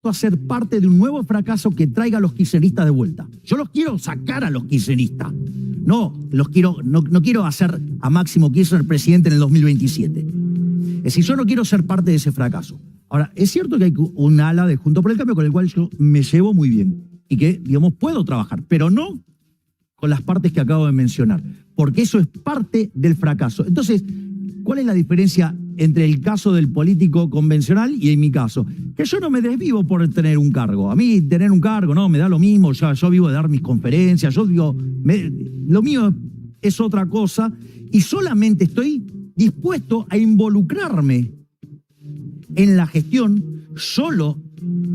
a ser parte de un nuevo fracaso que traiga a los kirchneristas de vuelta. Yo los quiero sacar a los kirchneristas. No quiero hacer a Máximo Kirchner presidente en el 2027. Es decir, yo no quiero ser parte de ese fracaso. Ahora, es cierto que hay un ala de Juntos por el Cambio con el cual yo me llevo muy bien y que, digamos, puedo trabajar, pero no con las partes que acabo de mencionar, porque eso es parte del fracaso. Entonces, ¿cuál es la diferencia entre el caso del político convencional y en mi caso? Que yo no me desvivo por tener un cargo. A mí tener un cargo, no, me da lo mismo, yo vivo de dar mis conferencias, yo digo, lo mío es otra cosa y solamente estoy dispuesto a involucrarme en la gestión solo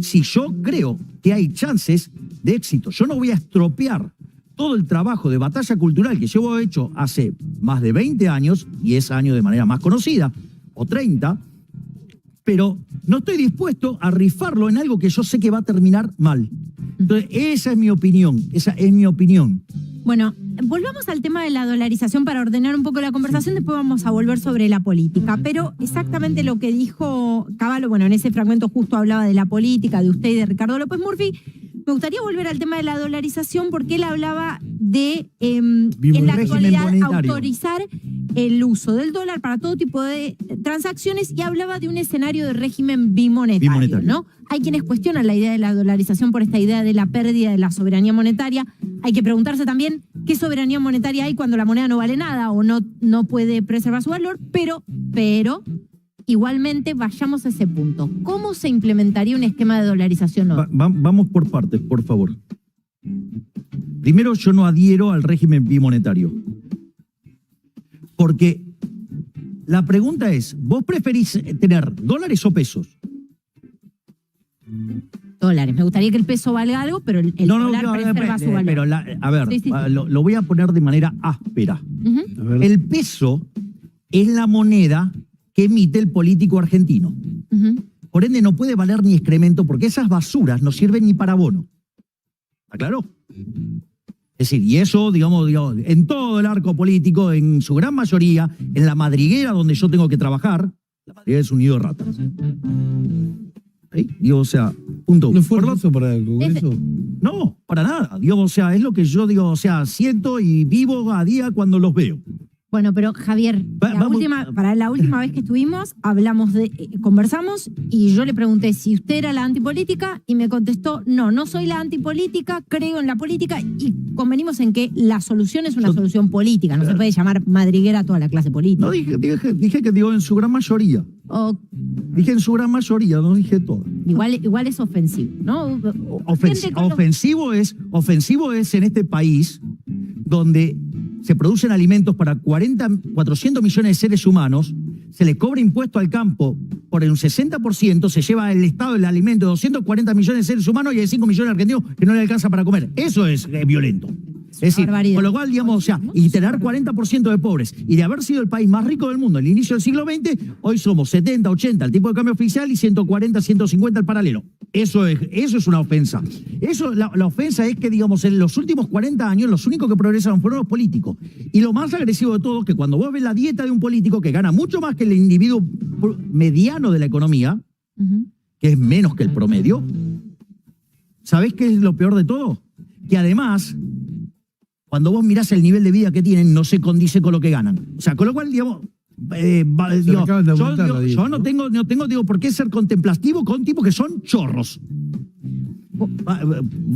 si yo creo que hay chances de éxito. Yo no voy a estropear todo el trabajo de batalla cultural que llevo hecho hace más de 20 años, 10 años de manera más conocida, o 30, pero no estoy dispuesto a rifarlo en algo que yo sé que va a terminar mal. Entonces, esa es mi opinión, Bueno, volvamos al tema de la dolarización para ordenar un poco la conversación, después vamos a volver sobre la política, pero exactamente lo que dijo Cavallo, bueno, en ese fragmento justo hablaba de la política, de usted y de Ricardo López Murphy. Me gustaría volver al tema de la dolarización porque él hablaba de, en la actualidad, autorizar el uso del dólar para todo tipo de transacciones y hablaba de un escenario de régimen bimonetario, ¿no? Hay quienes cuestionan la idea de la dolarización por esta idea de la pérdida de la soberanía monetaria. Hay que preguntarse también qué soberanía monetaria hay cuando la moneda no vale nada o no puede preservar su valor, pero igualmente vayamos a ese punto. ¿Cómo se implementaría un esquema de dolarización hoy? Vamos por partes, por favor. Primero, yo no adhiero al régimen bimonetario. Porque la pregunta es, ¿vos preferís tener dólares o pesos? Dólares. Me gustaría que el peso valga algo, pero el dólar preserva su valor. Pero lo voy a poner de manera áspera. El peso es la moneda que emite el político argentino. Por ende, no puede valer ni excremento porque esas basuras no sirven ni para abono. ¿Está claro? Es decir, y eso, digamos, en todo el arco político, en su gran mayoría, en la madriguera donde yo tengo que trabajar, la madriguera es un nido de ratas. ¿Sí? Digo, o sea, punto. ¿No fue eso para el Congreso? No, para nada. Digo, o sea, es lo que yo digo, o sea, siento y vivo a día cuando los veo. Bueno, pero Javier, para la última vez que estuvimos, conversamos y yo le pregunté si usted era la antipolítica y me contestó, no soy la antipolítica, creo en la política y convenimos en que la solución es una solución política, no se puede llamar madriguera a toda la clase política. No, dije que digo en su gran mayoría. Dije en su gran mayoría, no dije todo. Igual es ofensivo, ¿no? Ofensivo es en este país donde se producen alimentos para 400 millones de seres humanos, se le cobra impuesto al campo por un 60%, se lleva el Estado el alimento de 240 millones de seres humanos y hay 5 millones de argentinos que no le alcanza para comer. Eso es violento. Es decir, con lo cual, digamos, o sea, y tener 40% de pobres y de haber sido el país más rico del mundo al inicio del siglo XX, hoy somos 70, 80 el tipo de cambio oficial y 140, 150 el paralelo. Eso es una ofensa. La ofensa es que, digamos, en los últimos 40 años los únicos que progresaron fueron los políticos. Y lo más agresivo de todo es que cuando vos ves la dieta de un político que gana mucho más que el individuo mediano de la economía, que es menos que el promedio, ¿sabés qué es lo peor de todo? Que además, cuando vos mirás el nivel de vida que tienen, no se condice con lo que ganan. O sea, con lo cual, digamos, yo no tengo por qué ser contemplativo con tipos que son chorros.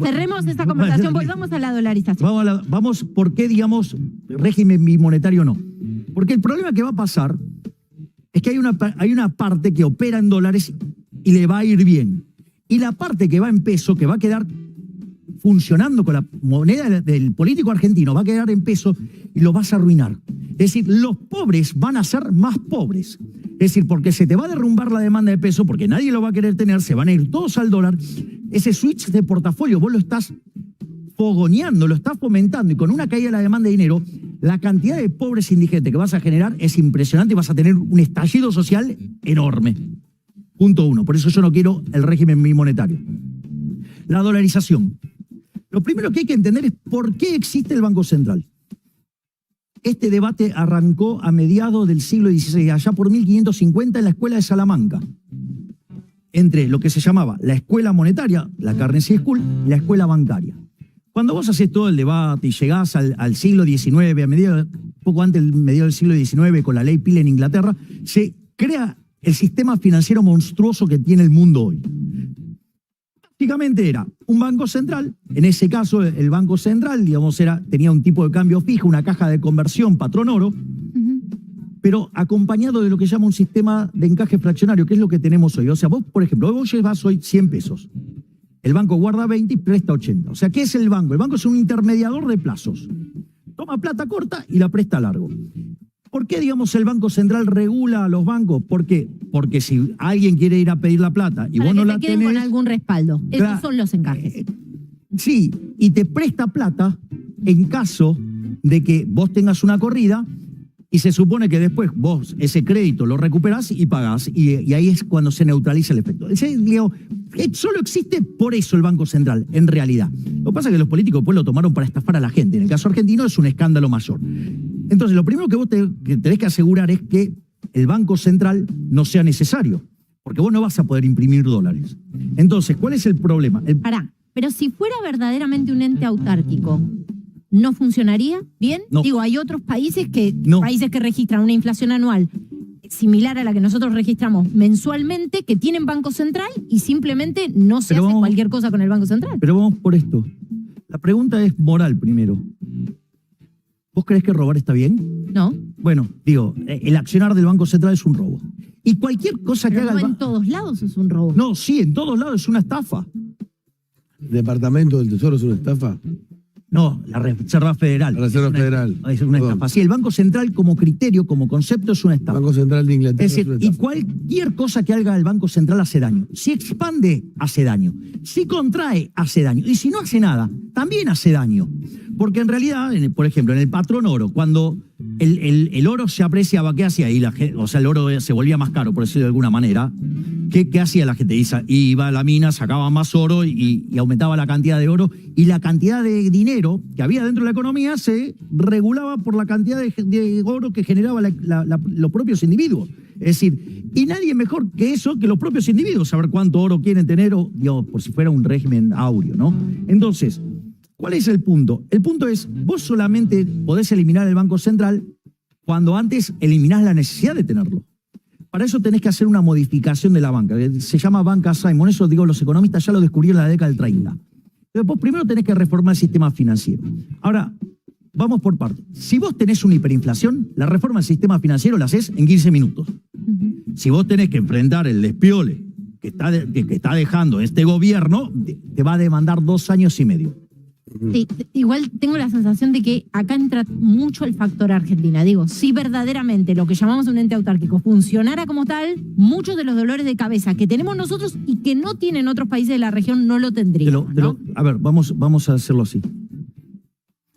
Cerremos esta conversación, volvamos a la dolarización. Vamos, ¿por qué, digamos, régimen bimonetario no? Porque el problema que va a pasar es que hay una parte que opera en dólares y le va a ir bien. Y la parte que va en peso, que va a quedar funcionando con la moneda del político argentino, va a quedar en peso y lo vas a arruinar. Es decir, los pobres van a ser más pobres. Es decir, porque se te va a derrumbar la demanda de peso, porque nadie lo va a querer tener, se van a ir todos al dólar. Ese switch de portafolio vos lo estás fogoneando, lo estás fomentando y con una caída de la demanda de dinero, la cantidad de pobres indigentes que vas a generar es impresionante y vas a tener un estallido social enorme. Punto uno. Por eso yo no quiero el régimen bimonetario. La dolarización. Lo primero que hay que entender es por qué existe el Banco Central. Este debate arrancó a mediados del siglo XVI, allá por 1550 en la Escuela de Salamanca. entre lo que se llamaba la escuela monetaria, la Currency School, y la escuela bancaria. Cuando vos haces todo el debate y llegás al siglo XIX, poco antes del medio del siglo XIX, con la ley Peel en Inglaterra, se crea el sistema financiero monstruoso que tiene el mundo hoy. Básicamente era un banco central, en ese caso el banco central, digamos, tenía un tipo de cambio fijo, una caja de conversión, patrón oro, pero acompañado de lo que se llama un sistema de encaje fraccionario, que es lo que tenemos hoy. O sea, vos, por ejemplo, vos llevas hoy 100 pesos. El banco guarda 20 y presta 80. O sea, ¿qué es el banco? El banco es un intermediador de plazos. Toma plata corta y la presta largo. ¿Por qué, digamos, el Banco Central regula a los bancos? ¿Por qué? Porque si alguien quiere ir a pedir la plata y para vos no que la se queden tenés... con algún respaldo. Esos Claro, son los encajes. Sí, y te presta plata en caso de que vos tengas una corrida y se supone que después vos ese crédito lo recuperás y pagás, y ahí es cuando se neutraliza el efecto. Solo existe por eso el Banco Central, en realidad. Lo que pasa es que los políticos pues lo tomaron para estafar a la gente. En el caso argentino es un escándalo mayor. Entonces, lo primero que vos tenés que asegurar es que el Banco Central no sea necesario, porque vos no vas a poder imprimir dólares. Entonces, ¿cuál es el problema? Pará, pero si fuera verdaderamente un ente autárquico, ¿no funcionaría bien? No. Digo, hay otros países que registran una inflación anual similar a la que nosotros registramos mensualmente, que tienen Banco Central y simplemente no se hace cualquier cosa con el Banco Central. Pero vamos por esto. La pregunta es moral primero. ¿Vos creés que robar está bien? No. Bueno, digo, el accionar del Banco Central es un robo. Y cualquier cosa Pero que haga no el en banco... todos lados es un robo. No, sí, en todos lados es una estafa. ¿El Departamento del Tesoro es una estafa? No, la Reserva Federal. La Reserva Federal. Es una estafa. Sí, el Banco Central como criterio, como concepto, es una El estafa. Banco Central de Inglaterra Es decir, es una y estafa. cualquier cosa que haga el Banco Central hace daño. Si expande, hace daño. Si contrae, hace daño. Y si no hace nada, también hace daño. Porque en realidad, por ejemplo, en el patrón oro, cuando el oro se apreciaba, ¿qué hacía ahí? O sea, el oro se volvía más caro, por decirlo de alguna manera. ¿Qué hacía la gente? Iba a la mina, sacaba más oro y aumentaba la cantidad de oro. Y la cantidad de dinero que había dentro de la economía se regulaba por la cantidad de oro que generaba los propios individuos. Es decir, y nadie mejor que eso, que los propios individuos, saber cuánto oro quieren tener, digamos, por si fuera un régimen áureo, ¿no? Entonces, ¿cuál es el punto? El punto es, vos solamente podés eliminar el Banco Central cuando antes eliminás la necesidad de tenerlo. Para eso tenés que hacer una modificación de la banca. Se llama banca Simon. Eso, digo, los economistas ya lo descubrieron en la década del 30. Pero vos primero tenés que reformar el sistema financiero. Ahora, vamos por partes. Si vos tenés una hiperinflación, la reforma del sistema financiero la haces en 15 minutos. Si vos tenés que enfrentar el despiole que está dejando este gobierno, te va a demandar 2 años y medio. Sí, igual tengo la sensación de que acá entra mucho el factor Argentina. Digo, si verdaderamente lo que llamamos un ente autárquico funcionara como tal, muchos de los dolores de cabeza que tenemos nosotros y que no tienen otros países de la región no lo tendrían. A ver, vamos a hacerlo así.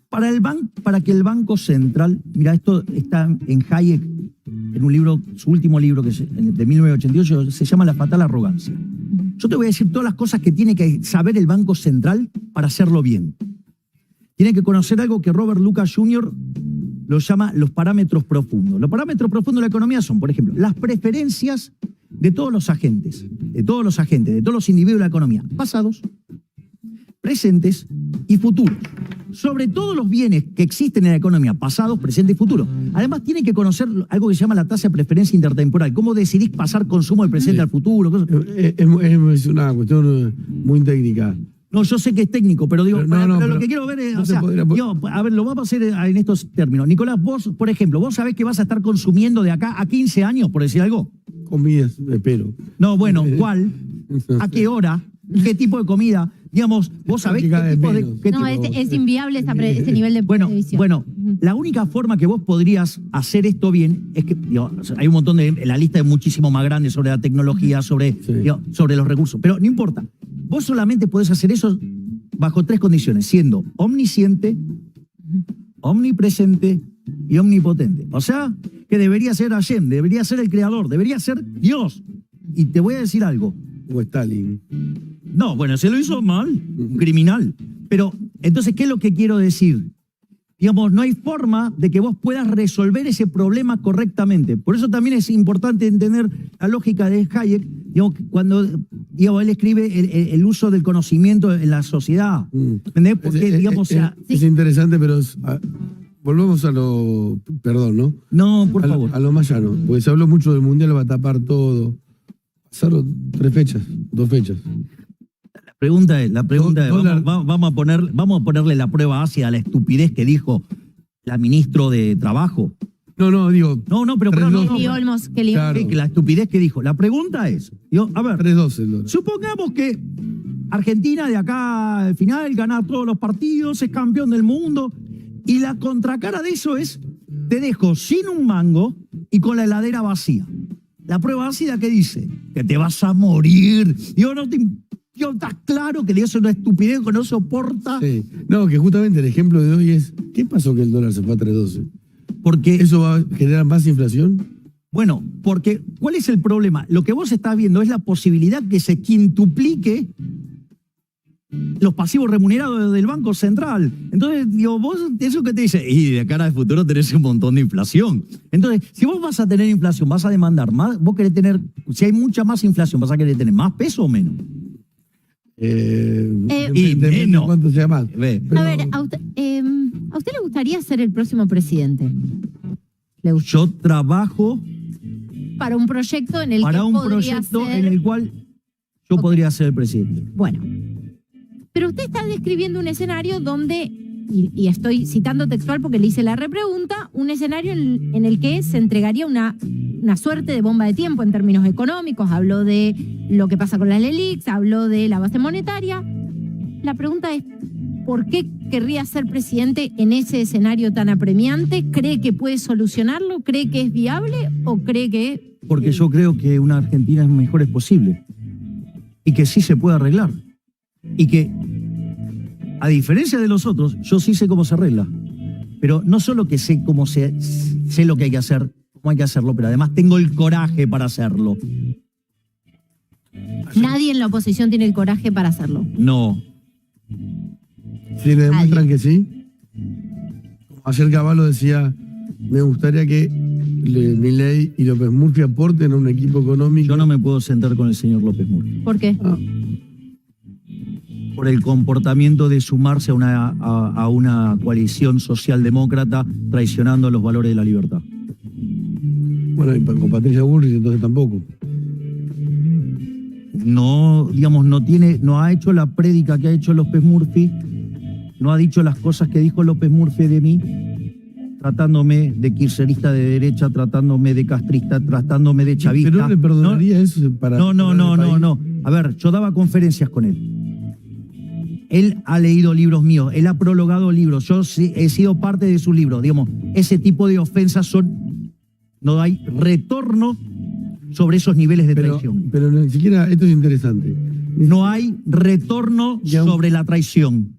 Para que el Banco Central, mira, esto está en Hayek, en un libro, su último libro, que es de 1988, se llama La fatal arrogancia. Yo te voy a decir todas las cosas que tiene que saber el Banco Central para hacerlo bien. Tiene que conocer algo que Robert Lucas Jr. lo llama los parámetros profundos. Los parámetros profundos de la economía son, por ejemplo, las preferencias de todos los agentes, de todos los individuos de la economía, pasados, presentes y futuros. Sobre todos los bienes que existen en la economía, pasados, presentes y futuros. Además, tienen que conocer algo que se llama la tasa de preferencia intertemporal. ¿Cómo decidís pasar consumo del presente al futuro? Es una cuestión muy técnica. No, yo sé que es técnico, pero digo, pero lo que quiero ver es, a ver, lo vamos a hacer en estos términos. Nicolás, vos, por ejemplo, ¿vos sabés que vas a estar consumiendo de acá a 15 años, por decir algo? Comidas, espero. No, bueno, ¿cuál? ¿A qué hora? ¿Qué tipo de comida? Digamos, vos sabés qué tipo de... No, es inviable ese nivel de previsión. Bueno, la única forma que vos podrías hacer esto bien es que, hay un montón de... La lista es muchísimo más grande sobre la tecnología, sobre los recursos, pero no importa. Vos solamente podés hacer eso bajo 3 condiciones, siendo omnisciente, omnipresente y omnipotente. O sea, que debería ser Hashem, debería ser el creador, debería ser Dios. Y te voy a decir algo. O Stalin. No, bueno, se lo hizo mal, un criminal. Pero, entonces, ¿qué es lo que quiero decir? Digamos, no hay forma de que vos puedas resolver ese problema correctamente. Por eso también es importante entender la lógica de Hayek, Digamos, cuando él escribe el uso del conocimiento en la sociedad. ¿Entendés? Porque, digamos, o sea, es interesante, pero volvamos a lo. Perdón, ¿no? no, por favor. A lo más llano. Porque se habló mucho del mundial, va a tapar todo. Pasaron 2 fechas. La pregunta es, Dólar. vamos a ponerle la prueba ácida a la estupidez que dijo la ministro de Trabajo. No, digo. No, pero 3-2. Kelly Olmos, Kelly Claro. que la estupidez que dijo. La pregunta es, a ver, 3-2 el dólar. supongamos que Argentina de acá al final gana todos los partidos, es campeón del mundo, y la contracara de eso es, te dejo sin un mango y con la heladera vacía. La prueba ácida que dice, que te vas a morir. Está claro que eso es una estupidez que no soporta, Sí. No, que justamente el ejemplo de hoy es, ¿qué pasó que el dólar se fue a 3.12? porque ¿Eso va a generar más inflación? bueno, porque ¿cuál es el problema? Lo que vos estás viendo es la posibilidad que se quintuplique los pasivos remunerados del Banco Central. Entonces, vos, eso que te dice, y de cara al futuro tenés un montón de inflación. Entonces, si vos vas a tener inflación, vas a demandar más, vos querés tener, si hay mucha más inflación, ¿vas a querer tener más peso o menos? Y Depende menos. cuánto sea más. Ve. A ver, ¿a usted le gustaría ser el próximo presidente? ¿Le gusta? Yo trabajo Para un proyecto en el para que un podría proyecto ser... en el cual yo podría ser el presidente. Bueno, pero usted está describiendo un escenario donde, y estoy citando textual porque le hice la repregunta, un escenario en el que se entregaría una suerte de bomba de tiempo en términos económicos. Habló de lo que pasa con las LELIQs, habló de la base monetaria. La pregunta es, ¿por qué querría ser presidente en ese escenario tan apremiante? ¿Cree que puede solucionarlo? ¿Cree que es viable? ¿O cree que...? Porque yo creo que una Argentina mejor es posible. Y que sí se puede arreglar. Y que, a diferencia de los otros, yo sí sé cómo se arregla. Pero no solo que sé sé lo que hay que hacer, cómo hay que hacerlo, pero además tengo el coraje para hacerlo. Nadie en la oposición tiene el coraje para hacerlo. No. Si le demuestran que sí. Ayer Cavallo decía, me gustaría que Milei y López Murphy aporten a un equipo económico. Yo no me puedo sentar con el señor López Murphy. ¿Por qué? Por el comportamiento de sumarse a una coalición socialdemócrata traicionando los valores de la libertad. Bueno, y con Patricia Bullrich entonces tampoco. No, digamos, no ha hecho la prédica que ha hecho López Murphy, no ha dicho las cosas que dijo López Murphy de mí, tratándome de kirchnerista de derecha, tratándome de castrista, tratándome de chavista. ¿Pero no le perdonaría eso para... No. A ver, yo daba conferencias con él. Él ha leído libros míos, él ha prologado libros, yo he sido parte de sus libros. Digamos, ese tipo de ofensas no hay retorno sobre esos niveles de traición. Pero ni siquiera, esto es interesante. No hay retorno sobre la traición.